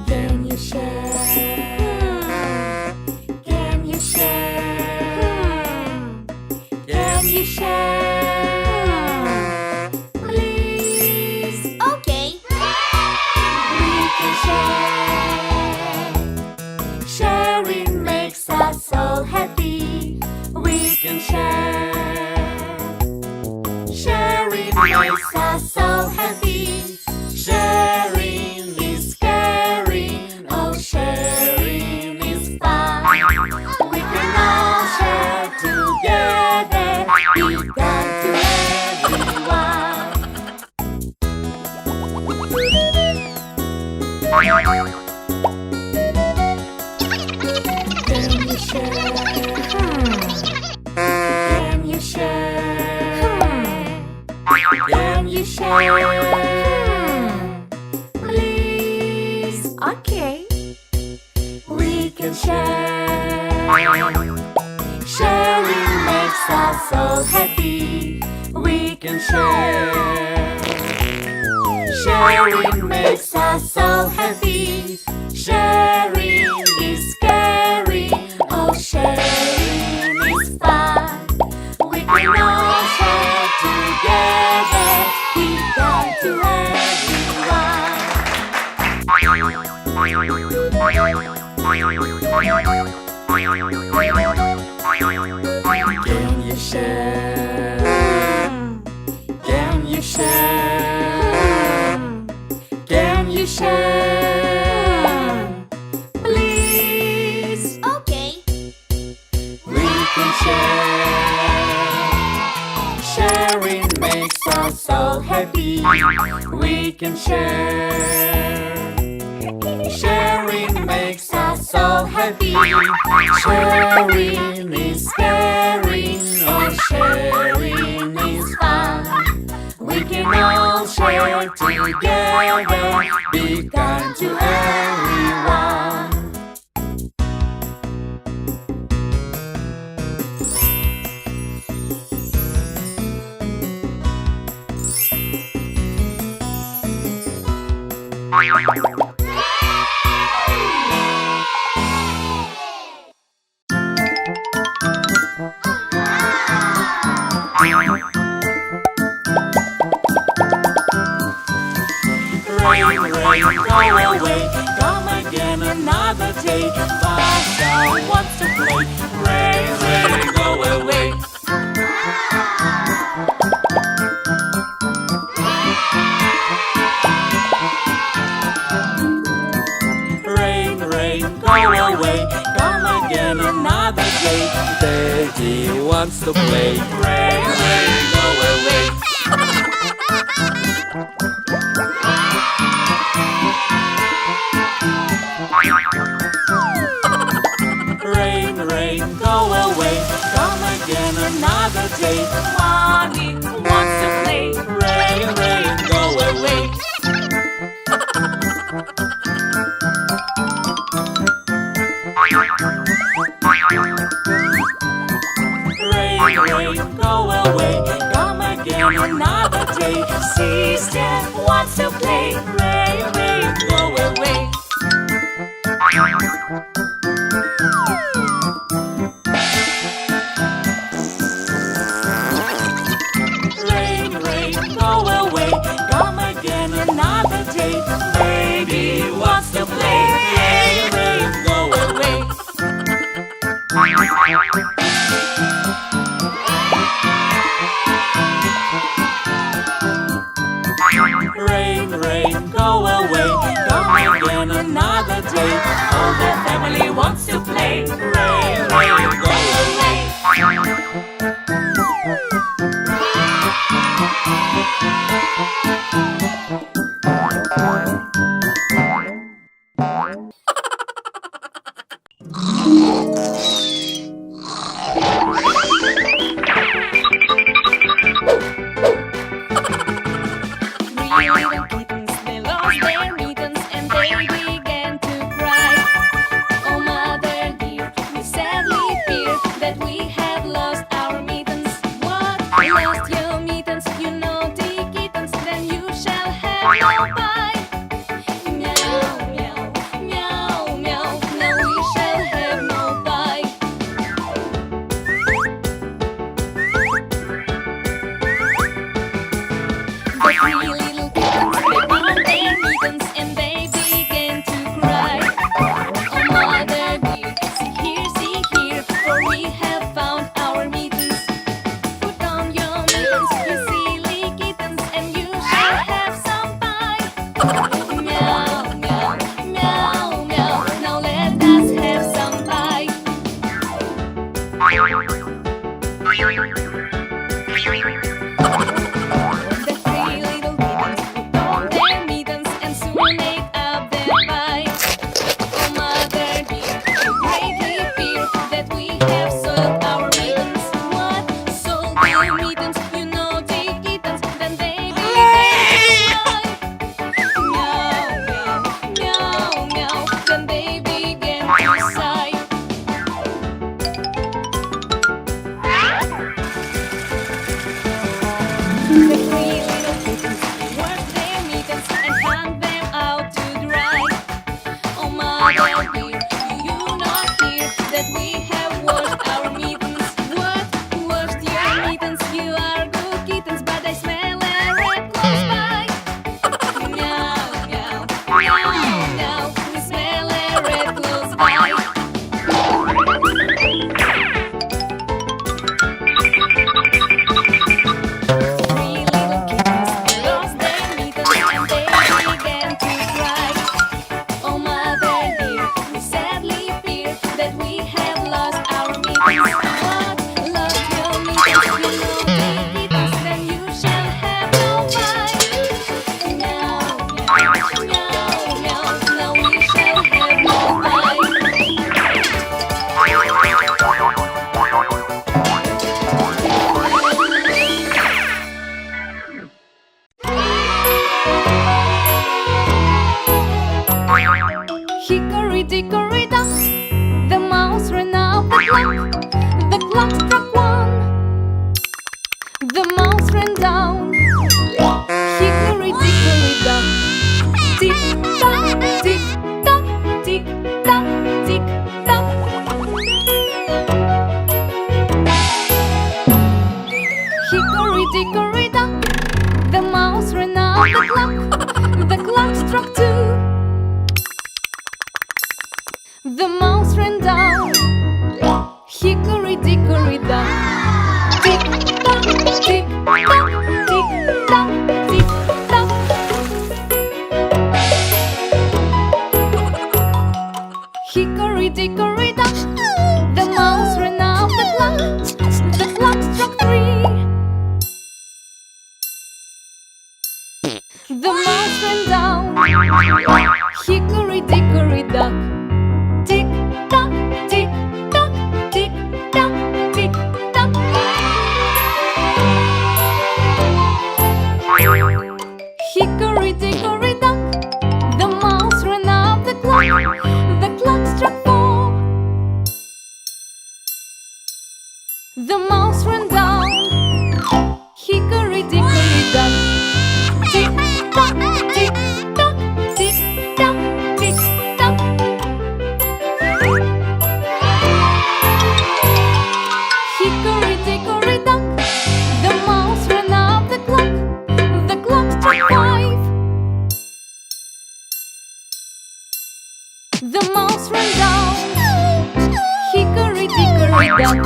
Can you share? Can you share? Can you share? Please. Okay. We can share. Sharing makes us so happy. We can share. Sharing makes us so happy. Sharing is caring. Oh, sharing is fun. We can all share together. Be kind to everyone. Can you share? Can you share? Can you share? Please. Okay. We can share. Sharing makes us so happy. We can share. Sharing makes us so happy. Sharing is caring. Oh, sharing is fun. We can all share together. Be kind to everyone. Can you share? Can you share? Can you share? Please. Okay. We can share. Sharing makes us so happy. We can share. Sharing makes us so happy. Sharing is caring. Oh, sharing is fun. We can all share together. Be kind to everyone. Rain, rain, go away. Come again another day. Pasta wants to play. Rain, rain, go away. Rain, rain, go away. Come again another day. Daddy wants to play. Rain, rain, go away. Rain, rain, go away. Come again another day. Mommy wants to play. Rain, rain, go away. Rain, rain, go away. Come again another day. Sister wants to play. Rain, rain, go away. Rain, rain, go away. Come again another day. Baby wants to play. Rain, rain, go away. Rain, rain, go Three little kittens, they found their mittens and they began to cry. Oh mother dear, see here, for we have found our mittens. Put on your mittens, you silly kittens, and you shall have some pie. Meow, meow, meow, meow, now let us have some pie. The three little kittens put on their mittens and soon ate up their pie. Oh mother dear, we greatly fear that we have soiled our mittens. What? Soiled your mittens, you naughty kittens? Then they began to cry. Meow, meow, meow, meow, then they began to sigh. The three little kittens washed their mittens and hung them out to dry. Oh mother dear, do you not hear that we have washed our mittens? What? Washed your mittens? You are good kittens, but I smell a rat close by. Meow, meow, meow, meow, we smell a rat close by. Three little kittens lost their mittens and they began to cry. Oh mother dear, we sadly fear that we have lost our mittens. What? Lost your mittens, you naughty kittens, then you shall have no pie. Meow, meow, meow, meow, now we shall have no pie. Hickory dickory dock, the mouse ran up the clock. The clock struck one, the mouse ran down. Hickory dickory dock, tick tock, tick tock, tick tock, tick tock. Hickory dickory dock, the mouse ran up the clock. The clock struck two, the mouse ran down. Hickory dickory dock, tick tock, tick tock, tick tock, tick tock. Hickory dickory dock, the mouse ran up the clock. The clock struck three, the mouse ran down. Hickory dickory dock, tick tock, tick tock, tick tock, tick tock. Hickory dickory dock, the mouse ran up the clock. The clock struck four, the mouse ran down. Hickory dickory dock, tick tock, tick tock, tick tock, tick tock. Hickory dickory dock, the mouse ran up the clock. The clock struck five, the mouse ran down. Hickory dickory dock,